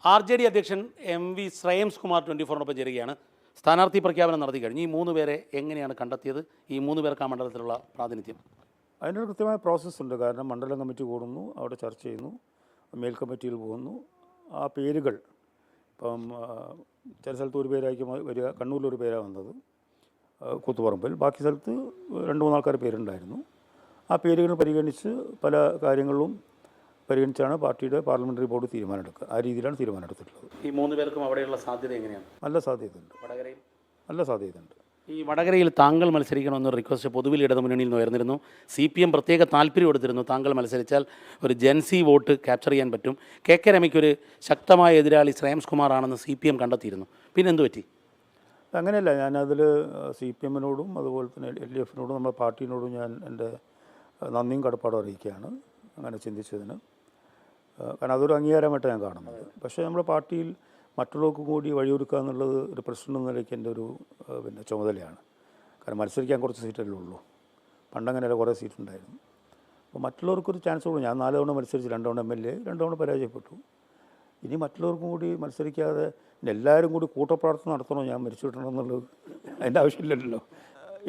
RJD അധ്യക്ഷൻ MV Shreyams Kumar 24-നൊപ്പം ചേരുകയാണ്. സ്ഥാനാർത്ഥി പ്രഖ്യാപനം നടത്തി കഴിഞ്ഞു. ഈ 3 പേരെ എങ്ങനെയാണ് കണ്ടെത്തിയത്? ഈ 3 പേർക്ക് ആ മണ്ഡലത്തിലുള്ള പ്രാതിനിധ്യം? അതിനൊരു കൃത്യമായ പ്രോസസ്സുണ്ട്. കാരണം മണ്ഡലം കമ്മിറ്റി കൂടുന്നു, അവിടെ ചർച്ച ചെയ്യുന്നു, മേൽ കമ്മിറ്റിയിൽ പോകുന്നു. ആ പേരുകൾ ഇപ്പം ചില സ്ഥലത്ത് ഒരു പേരായിരിക്കും വരിക. കണ്ണൂരിലൊരു പേരാണ് വന്നത്, കൂത്തുപറമ്പിൽ. ബാക്കി സ്ഥലത്ത് 2-3 ആൾക്കാർ പേരുണ്ടായിരുന്നു. ആ പേരുകൾ പരിഗണിച്ച് പല കാര്യങ്ങളും പരിഗണിച്ചാണ് പാർട്ടിയുടെ പാർലമെൻ്ററി ബോർഡ് തീരുമാനമെടുക്കുക. ആ രീതിയിലാണ് തീരുമാനമെടുത്തിട്ടുള്ളത്. ഈ 3 പേർക്കും അവിടെയുള്ള സാധ്യത എങ്ങനെയാണ്? നല്ല സാധ്യതയുണ്ട്. വടകരയിൽ നല്ല സാധ്യതയുണ്ട്. ഈ വടകരയിൽ താങ്കൾ മത്സരിക്കണമെന്നൊരു റിക്വസ്റ്റ് പൊതുവിൽ ഇടതുമുന്നണിയിൽ നിന്ന് ഉയർന്നിരുന്നു. CPM പ്രത്യേക താല്പര്യം എടുത്തിരുന്നു. താങ്കൾ മത്സരിച്ചാൽ ഒരു ജൻസി വോട്ട് ക്യാപ്ചർ ചെയ്യാൻ പറ്റും. KK രമയ്ക്കൊരു ശക്തമായ എതിരാളി ശ്രേയംസ് കുമാറാണെന്ന് CPM കണ്ടെത്തിയിരുന്നു. പിന്നെ എന്ത് പറ്റി? അങ്ങനെയല്ല, ഞാനതിൽ CPM-നോടും അതുപോലെ തന്നെ LDF-നോടും നമ്മുടെ പാർട്ടിയോടും ഞാൻ എൻ്റെ നന്ദിയും കടപ്പാടും അറിയിക്കുകയാണ് അങ്ങനെ ചിന്തിച്ചതിന്. കാരണം അതൊരു അംഗീകാരമായിട്ട് ഞാൻ കാണുന്നത്. പക്ഷേ നമ്മുടെ പാർട്ടിയിൽ മറ്റുള്ളവർക്ക് കൂടി വഴിയൊരുക്കുക എന്നുള്ളത് ഒരു പ്രസിഡന്റ് എന്ന നിലയ്ക്ക് എൻ്റെ ഒരു ചുമതലയാണ്. കാരണം മത്സരിക്കാൻ കുറച്ച് സീറ്റല്ലേ ഉള്ളൂ. പണ്ടങ്ങനെയല്ല, കുറേ സീറ്റുണ്ടായിരുന്നു. അപ്പോൾ മറ്റുള്ളവർക്കൊരു ചാൻസ് കൊടുക്കും. ഞാൻ 4 തവണ മത്സരിച്ച് 2 തവണ MLA, 2 തവണ പരാജയപ്പെട്ടു. ഇനി മറ്റുള്ളവർക്കും കൂടി മത്സരിക്കാതെ എല്ലാവരും കൂടി കൂട്ടപ്രാർത്ഥന നടത്തണോ ഞാൻ മരിച്ചു കിട്ടണം എന്നുള്ളത് അതിൻ്റെ ആവശ്യമില്ലല്ലോ.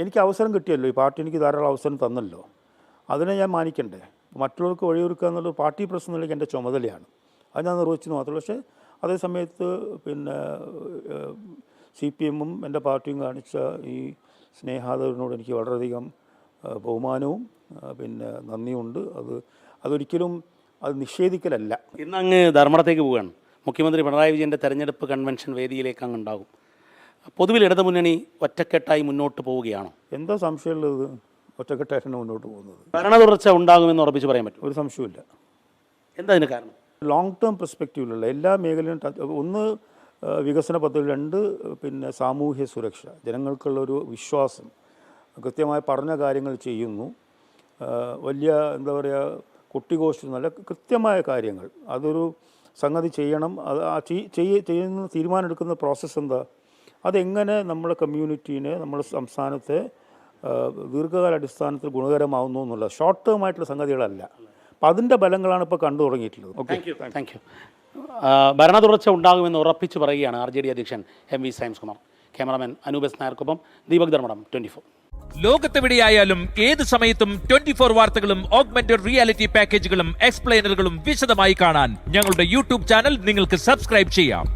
എനിക്ക് അവസരം കിട്ടിയല്ലോ, ഈ പാർട്ടി എനിക്ക് ധാരാളം അവസരം തന്നല്ലോ, അതിനെ ഞാൻ മാനിക്കണ്ടേ? മറ്റുള്ളവർക്ക് വഴിയൊരുക്കുക എന്നുള്ളത് പാർട്ടി പ്രസിഡന്റ് നിലയ്ക്ക് എൻ്റെ ചുമതലയാണ്. അത് ഞാൻ നിർവഹിച്ചെന്ന് മാത്രമല്ല. പക്ഷേ അതേ സമയത്ത് CPM-ഉം എൻ്റെ പാർട്ടിയും കാണിച്ച ഈ സ്നേഹാദരനോട് എനിക്ക് വളരെയധികം ബഹുമാനവും നന്ദിയുണ്ട്. അതൊരിക്കലും അത് നിഷേധിക്കലല്ല. ഇന്ന് അങ്ങ് ധർമ്മടത്തേക്ക് പോവുകയാണ്. മുഖ്യമന്ത്രി പിണറായി വിജയൻ്റെ തെരഞ്ഞെടുപ്പ് കൺവെൻഷൻ വേദിയിലേക്ക് അങ്ങ് ഉണ്ടാകും. പൊതുവിൽ ഇടതുമുന്നണി ഒറ്റക്കെട്ടായി മുന്നോട്ട് പോവുകയാണോ? എന്താ സംശയമുള്ളത്? ഒറ്റക്കെട്ടായിട്ടാണ് മുന്നോട്ട് പോകുന്നത്. ഭരണ തുടർച്ച ഉണ്ടാകുമെന്ന് ഉറപ്പിച്ച് പറയാൻ പറ്റും? ഒരു സംശയമില്ല. എന്താ അതിന് കാരണം? ലോങ് ടേം പെർസ്പെക്റ്റീവിലുള്ള എല്ലാ മേഖലയും, ഒന്ന് വികസന പദ്ധതി, 2 സാമൂഹ്യ സുരക്ഷ, ജനങ്ങൾക്കുള്ളൊരു വിശ്വാസം, കൃത്യമായി പറഞ്ഞ കാര്യങ്ങൾ ചെയ്യുന്നു, വലിയ എന്താ പറയുക കുട്ടിഘോഷം, നല്ല കൃത്യമായ കാര്യങ്ങൾ. അതൊരു സംഗതി ചെയ്യണം. അത് ചെയ്യുന്ന തീരുമാനമെടുക്കുന്ന പ്രോസസ്സ് എന്താ, അതെങ്ങനെ നമ്മളെ കമ്മ്യൂണിറ്റീനെ, നമ്മുടെ സംസ്ഥാനത്തെ ദീർഘകാല അടിസ്ഥാനത്തിൽ ഗുണകരമാവുന്നു എന്നുള്ള ഷോർട്ട് ടേം ആയിട്ടുള്ള സംഗതികളല്ല. അപ്പം അതിൻ്റെ ബലങ്ങളാണ് ഇപ്പോൾ കണ്ടു തുടങ്ങിയിട്ടുള്ളത്. Thank you. ഭരണ തുടർച്ച ഉണ്ടാകുമെന്ന് ഉറപ്പിച്ച് പറയുകയാണ് RJD അധ്യക്ഷൻ MV ശ്രേയംസ് കുമാർ. ക്യാമറാമാൻ അനൂപ് നായർക്കൊപ്പം ദീപക് ധർമ്മടം, 24. ലോകത്തെവിടെയായാലും ഏത് സമയത്തും 24 വാർത്തകളും ഓഗ്മെന്റഡ് റിയാലിറ്റി പാക്കേജുകളും എക്സ്പ്ലെയിനറുകളും വിശദമായി കാണാൻ ഞങ്ങളുടെ YouTube ചാനൽ നിങ്ങൾക്ക് സബ്സ്ക്രൈബ് ചെയ്യാം.